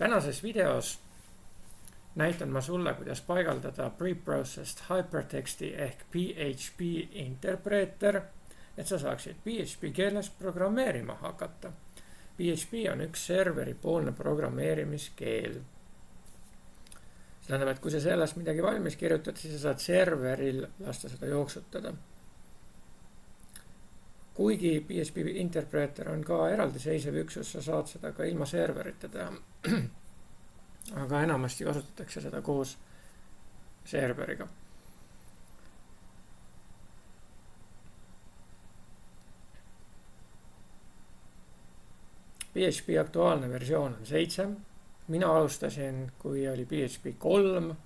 Tänases videos näitan ma sulle, kuidas paigaldada preprocessed hypertexti ehk PHP interpreter, et sa saaksid PHP keeles programmeerima hakata. PHP on üks serveripoolne programmeerimiskeel. See tähendab, et kui sa sellest midagi valmis kirjutad, siis sa saad serveril lasta seda jooksutada. Kuigi PHP interpreter on ka eraldiseisev üksus, sa saad seda ka ilma serverita teha. Aga enamasti kasutatakse seda koos serveriga. PHP aktuaalne versioon on 7. Mina alustasin, kui oli PHP 3.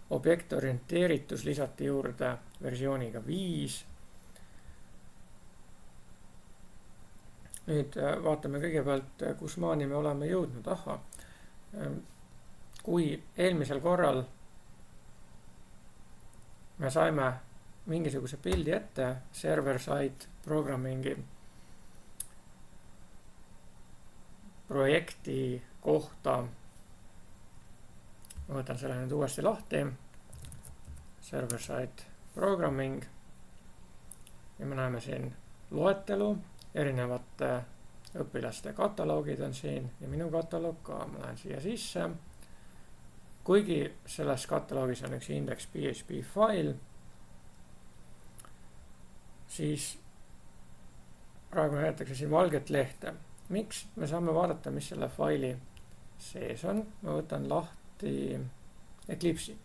Objektorienteeritus lisati juurde versiooniga 5. Nüüd vaatame kõigepealt, kus maani me oleme jõudnud. Kui eelmisel korral me saime mingisuguse pildi ette server-side programmingi projekti kohta, ma võtan selle nüüd uuesti lahti, server-side programming, ja me näeme siin loetelu, erinevate õpilaste kataloogid on siin ja minu kataloog ka. Ma lähen siia sisse. Kuigi selles kataloogis on üks index.php fail, siis praegu näidatakse siin valget lehte. Miks? Me saame vaadata, mis selle faili sees on. Ma võtan lahti Eclipse'i.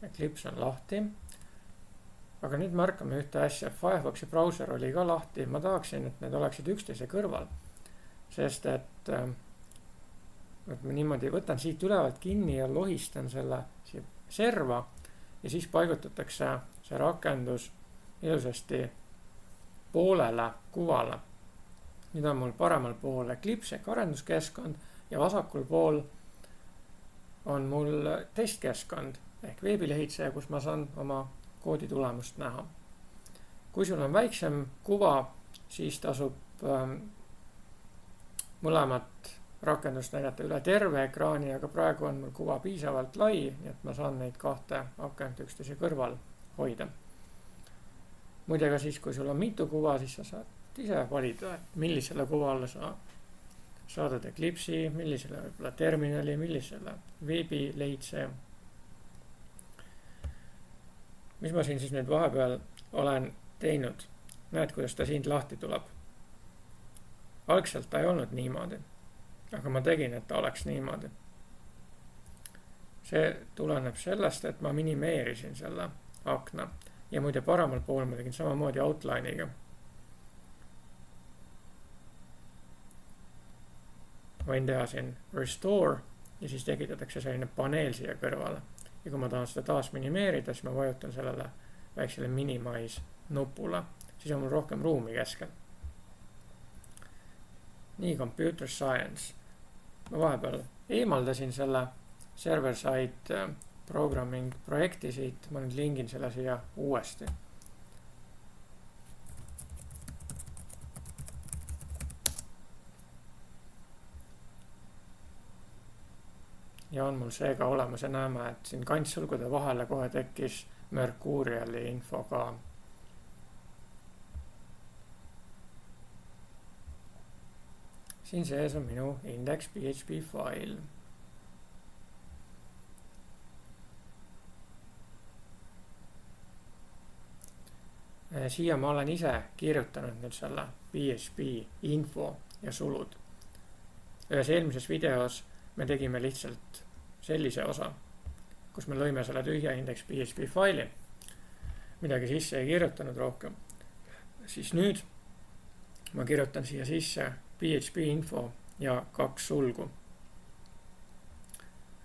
Eclipse on lahti. Aga nüüd märkame ühte asja. Firefoxi brauser oli ka lahti. Ma tahaksin, et need oleksid üksteise kõrval. Sest et ma niimoodi võtan siit ülevalt kinni ja lohistan selle serva ja siis paigutatakse see rakendus ilusasti poolele kuvale. Nüüd on mul paremal pool Eclipse ehk arenduskeskkond ja vasakul pool on mul testkeskkond ehk veebilehitseja, kus ma saan oma koodi tulemust näha. Kui sul on väiksem kuva, siis tasub mõlemat rakendust näidata üle terve ekraani, aga praegu on mul kuva piisavalt lai, nii et ma saan neid kahte akent üksteise kõrval hoida. Muide ka siis, kui sul on mitu kuva, siis sa saad ise valida, et millisele kuvale sa saadad Eclipse'i, millisele võib-olla terminali, millisele veebilehitseja. Mis ma siin siis nüüd vahepeal olen teinud? Näed, kuidas ta siin lahti tuleb. Algselt ta ei olnud niimoodi, aga ma tegin, et ta oleks niimoodi. See tuleneb sellest, et ma minimeerisin selle akna ja muide paremal pool ma tegin samamoodi outline'iga. Võin teha siin restore ja siis tekitatakse selline paneel siia kõrvale. Ja kui ma tahan seda taas minimeerida, siis ma vajutan sellele väiksele minimize nupule. Siis on mul rohkem ruumi keskel. Nii, computer science. Ma vahepeal eemaldasin selle server-side programming projekti siit. Ma nüüd lingin selle siia uuesti. Ja on mul seega olemas ja näeme, et siin kantsulgude vahele kohe tekkis Mercuriali info ka. Siin sees on minu index.php fail. Siia ma olen ise kirjutanud nüüd selle PHP info ja sulud. Ühes eelmises videos me tegime lihtsalt sellise osa, kus me lõime selle tühja index.php faili, midagi sisse ei kirjutanud rohkem. Siis nüüd ma kirjutan siia sisse PHP info ja 2 sulgu.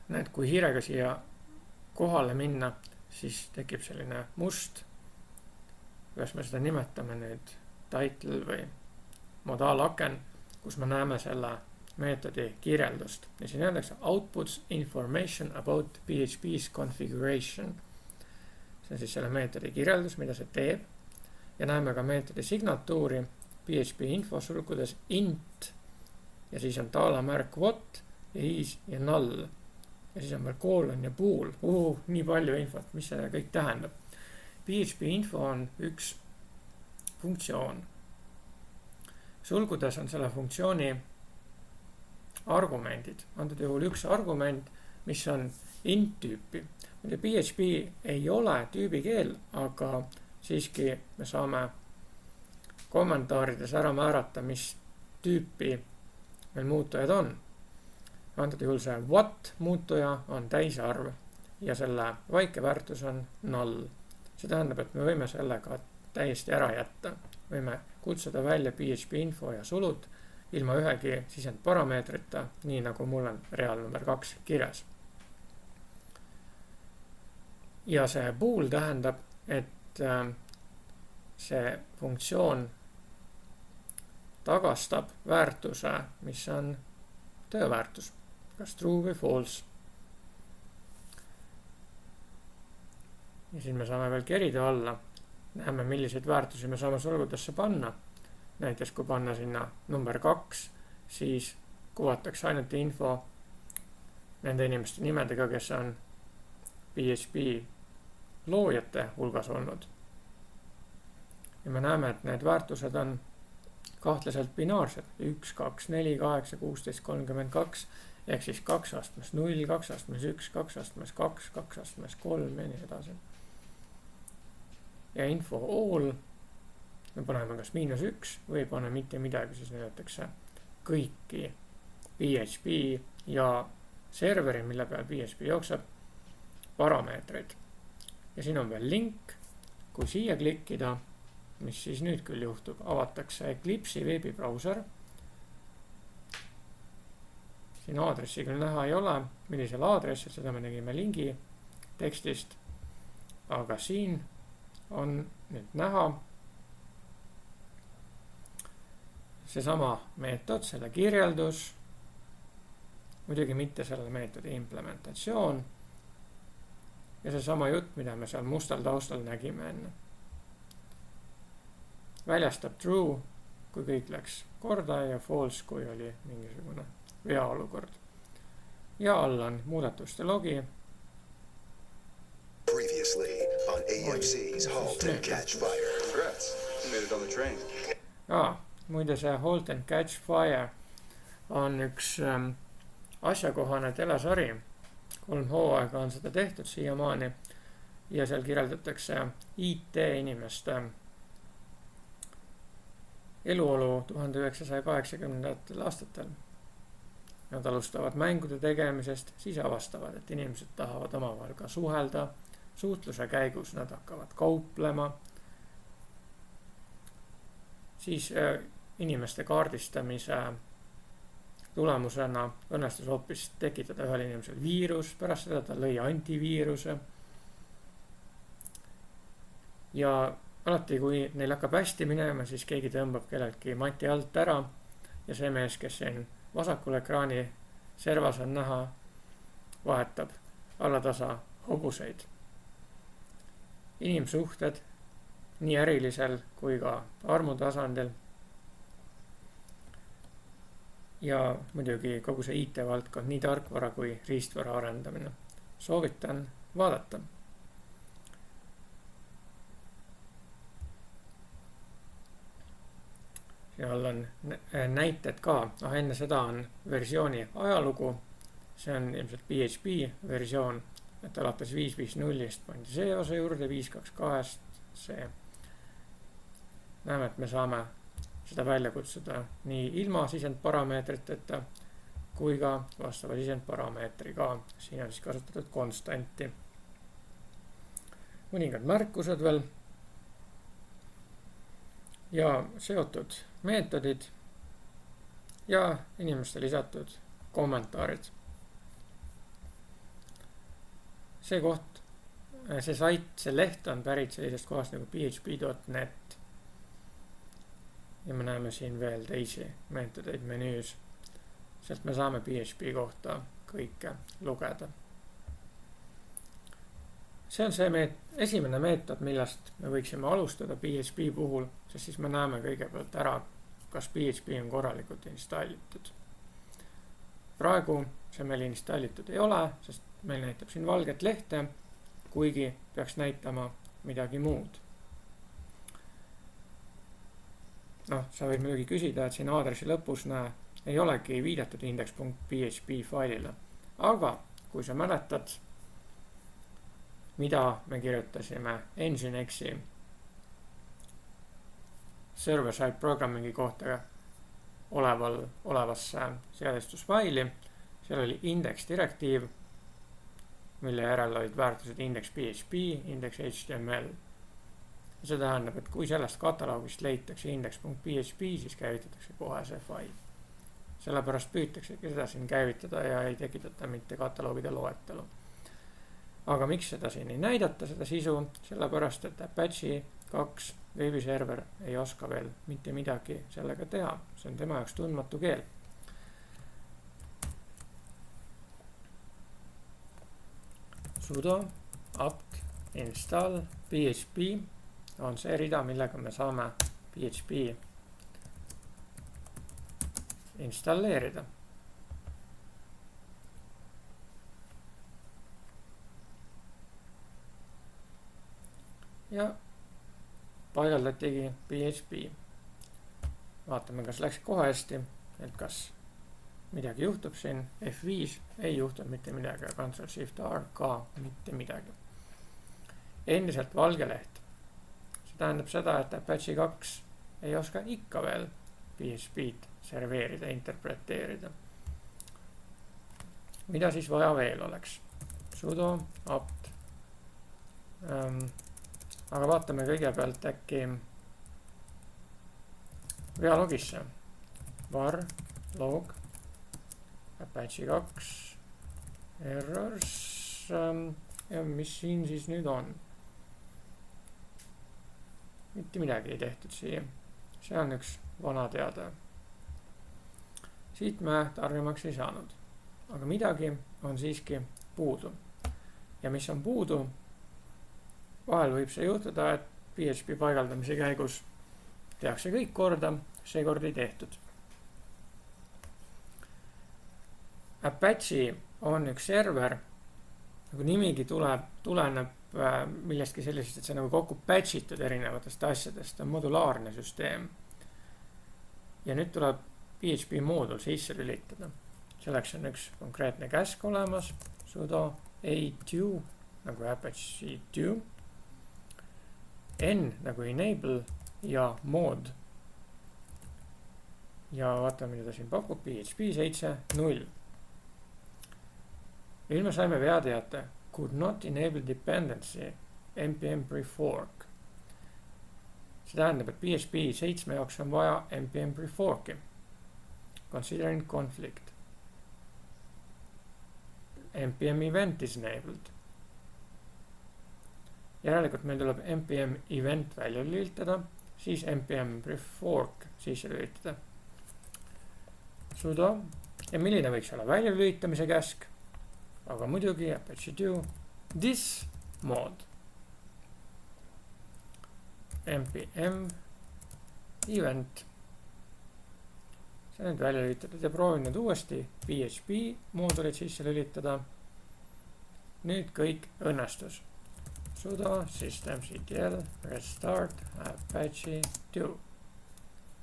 Näed, kui hiirega siia kohale minna, siis tekib selline must, kuidas me seda nimetame nüüd, title või modaalaken, kus me näeme selle meetodi kirjeldust. Ja siin öeldakse outputs information about PHP's configuration. See on siis selle meetodi kirjeldus, mida see teeb. Ja näeme ka meetodi signatuuri PHP info sulgudes int ja siis on taalamärk what ja is ja null. Ja siis on veel colon ja bool. Nii palju infot, mis see kõik tähendab. PHP info on üks funktsioon. Sulgudes on selle funktsiooni argumendid. Antud juhul üks argument, mis on int tüüpi. PHP ei ole tüübikeel, aga siiski me saame kommentaarides ära määrata, mis tüüpi meil muutujad on. Antud juhul see what muutuja on täisarv ja selle vaike väärtus on null. See tähendab, et me võime sellega täiesti ära jätta. Võime kutsuda välja PHP info ja sulud ilma ühegi sisendparameetrita, nii nagu mul on real number 2 kirjas. Ja see bool tähendab, et see funktsioon tagastab väärtuse, mis on tööväärtus, kas true või false. Ja siin me saame veel kerida alla. Näeme, milliseid väärtusi me saame sulgudesse panna. Näiteks kui panna sinna number 2, siis kuvatakse ainult info nende inimeste nimedega, kes on PHP loojate hulgas olnud. Ja me näeme, et need väärtused on kahtlaselt binaarsed. 1, 2, 4, 8, 16, 32 ehk siis 2 astmes 0, 2 astmes 1, 2 astmes 2, 2 astmes 3 ja nii edasi. Ja info all me paneme kas -1 või paneme mitte midagi, siis näidatakse kõiki PHP ja serveri, mille peal PHP jookseb, parameetreid. Ja siin on veel link, kui siia klikkida, mis siis nüüd küll juhtub, avatakse Eclipse'i veebibrauser. Siin aadressi küll näha ei ole, millisel aadressil, seda me tegime lingi tekstist, aga siin on nüüd näha seesama meetod, selle kirjeldus, muidugi mitte selle meetodi implementatsioon ja seesama jutt, mida me seal mustal taustal nägime enne. Väljastab true, kui kõik läks korda ja false, kui oli mingisugune veaolukord. Ja all on muudatuste logi. Previously on AMC's Halt and Catch Fire. Congrats, you made it on the train. Muide see Halt and Catch Fire on üks asjakohane telesari. 3 hooaega on seda tehtud siiamaani ja seal kirjeldatakse IT inimeste eluolu 1980. aastatel. Nad alustavad mängude tegemisest, siis avastavad, et inimesed tahavad omavahel ka suhelda. Suhtluse käigus nad hakkavad kauplema. Siis inimeste kaardistamise tulemusena õnnestus hoopis tekitada ühel inimesel viirus, pärast seda ta lõi antiviiruse. Ja alati, kui neil hakkab hästi minema, siis keegi tõmbab kelleltki mati alt ära ja see mees, kes siin vasakul ekraani servas on näha, vahetab allatasa hobuseid. Inimsuhted nii ärilisel kui ka armutasandil ja muidugi kogu see IT-valdkond, nii tarkvara kui riistvara arendamine. Soovitan vaadata. Seal on näited ka, enne seda on versiooni ajalugu, see on ilmselt PHP versioon, et alates 5.5.0-st pandi see osa juurde, 5.2.2-st see. Näeme, et me saame seda välja kutsuda nii ilma sisendparameetriteta kui ka vastava sisendparameetriga. Siin on siis kasutatud konstanti. Mõningad märkused veel ja seotud meetodid ja inimeste lisatud kommentaarid. See koht, see sait, see leht on pärit sellisest kohast nagu php.net. Ja me näeme siin veel teisi meetodeid menüüs, sest me saame PHP kohta kõike lugeda. See on see esimene meetod, millest me võiksime alustada PHP puhul, sest siis me näeme kõigepealt ära, kas PHP on korralikult installitud. Praegu see meil installitud ei ole, sest meil näitab siin valget lehte, kuigi peaks näitama midagi muud. Sa võid muidugi küsida, et siin aadressi lõpus ei olegi viidatud index.php failile. Aga kui sa mäletad, mida me kirjutasime Nginxi server-side programmingi kohta olevasse seadistusfaili, seal oli index direktiiv, mille järel olid väärtused index.php, index.html. See tähendab, et kui sellest kataloogist leitakse index.php, siis käivitatakse kohe see fail. Sellepärast püütaksegi seda siin käivitada ja ei tekitata mitte kataloogide loetelu. Aga miks seda siin ei näidata, seda sisu? Sellepärast, et Apache 2 veebiserver ei oska veel mitte midagi sellega teha. See on tema jaoks tundmatu keel. Sudo apt install PHP on see rida, millega me saame PHP installeerida. Ja paigaldatigi PHP. Vaatame, kas läks kohe hästi, et kas midagi juhtub siin. F5 ei juhtunud mitte midagi, Ctrl-Shift-R ka mitte midagi. Endiselt valge leht. See tähendab seda, et Apache 2 ei oska ikka veel PHP-d serveerida, interpreteerida. Mida siis vaja veel oleks? Sudo apt. Aga vaatame kõigepealt äkki vealogisse. Var log Apache 2 errors. Ja mis siin siis nüüd on? Mitte midagi ei tehtud siia. See on üks vana teade. Siit me targemaks ei saanud. Aga midagi on siiski puudu. Ja mis on puudu? Vahel võib see juhtuda, et PHP paigaldamise käigus tehakse kõik korda, seekord ei tehtud. Apache on üks server, nagu nimigi tuleneb millestki sellisest, et see nagu kokku patchitud erinevatest asjadest, on modulaarne süsteem. Ja nüüd tuleb PHP moodul sisse lülitada. Selleks on üks konkreetne käsk olemas, sudo a2 nagu Apache 2. N nagu enable ja mod. Ja vaatame, mida ta siin pakub. PHP 7.0. Nüüd me saime veateate. Could not enable dependency npm prefork. See tähendab, et PHP 7 jaoks on vaja npm preforki. Considering conflict. npm event is enabled. Järelikult meil tuleb npm event välja lülitada, siis npm prefork sisse lülitada. Sudo. Ja milline võiks olla välja lülitamise käsk? Aga muidugi Apache 2 this mod. npm event. See on nüüd välja lülitatud ja proovin nüüd uuesti PHP moodulit sisse lülitada. Nüüd kõik õnnestus. Sudo systemctl restart Apache 2.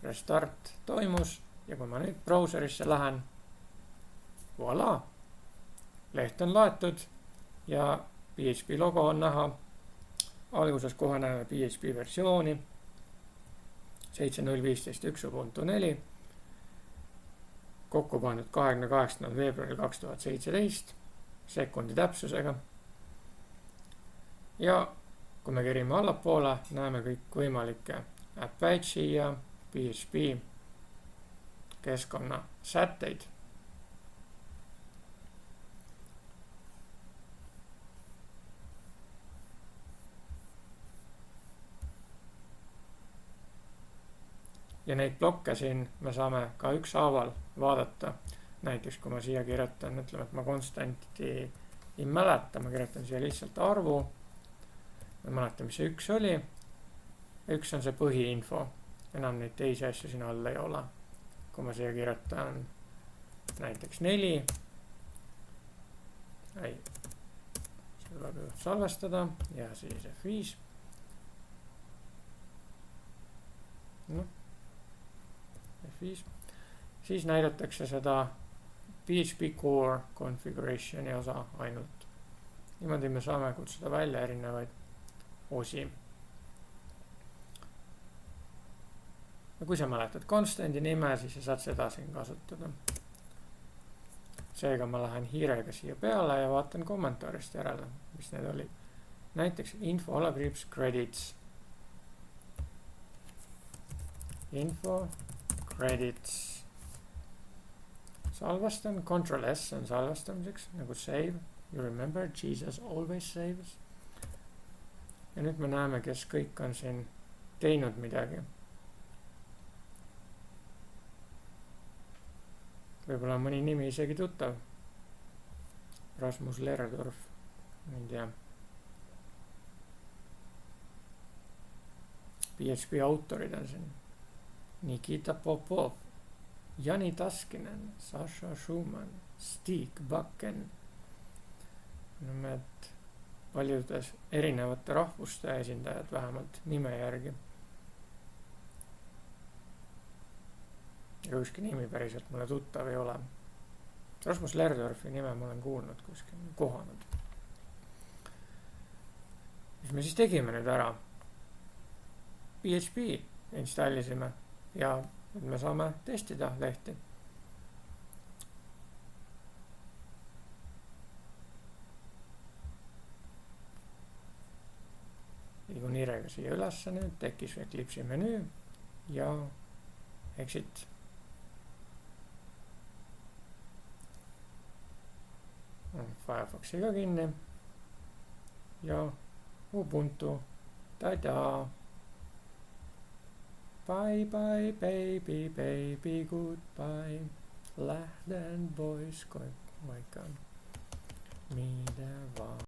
Restart toimus ja kui ma nüüd brauserisse lähen, voilà, leht on laetud ja PHP logo on näha. Alguses kohe näeme PHP versiooni 7.0.15.1 Ubuntu 4. Kokku pandud 28. veebruaril 2017 sekundi täpsusega. Ja kui me kerime allapoole, näeme kõik võimalikke Apache ja PHP keskkonna sätteid. Ja neid blokke siin me saame ka ükshaaval vaadata. Näiteks kui ma siia kirjutan, ütleme, et ma konstanti ei mäleta, ma kirjutan siia lihtsalt arvu. Ma mäletan, mis see 1 oli. 1 on see põhiinfo. Enam neid teisi asju siin all ei ole. Kui ma siia kirjutan näiteks 4. Ei. See tuleb ju salvestada ja siis F5. F5. Siis näidatakse seda PHP Core configurationi osa ainult. Niimoodi me saame kutsuda välja erinevaid osi. Ja kui sa mäletad konstandi nime, siis sa saad seda siin kasutada. Seega ma lähen hiirega siia peale ja vaatan kommentaarist järele, mis need olid. Näiteks info _ credits. Info credits. Salvestan, Ctrl S on salvestamiseks, nagu save. You remember, Jesus always saves. Ja nüüd me näeme, kes kõik on siin teinud midagi. Võib-olla on mõni nimi isegi tuttav. Rasmus Lerdorf, ma ei tea. PHP autorid on siin. Nikita Popov, Jani Taskinen, Sasha Schumann, Stig Bakken. Need paljudes erinevate rahvuste esindajad vähemalt nime järgi. Ja ükski nimi päriselt mulle tuttav ei ole. Rasmus Lerdorfi nime ma olen kuulnud kuskil, kohanud. Mis me siis tegime nüüd ära? PHP installisime ja nüüd me saame testida lehti. Liigun hiirega siia ülesse nüüd, tekkis Eclipse'i menüü ja exit. Firefoxi ka kinni ja Ubuntu. Tada! Bye bye baby, baby, goodbye. Lähden pois, vaikka mitä vaan.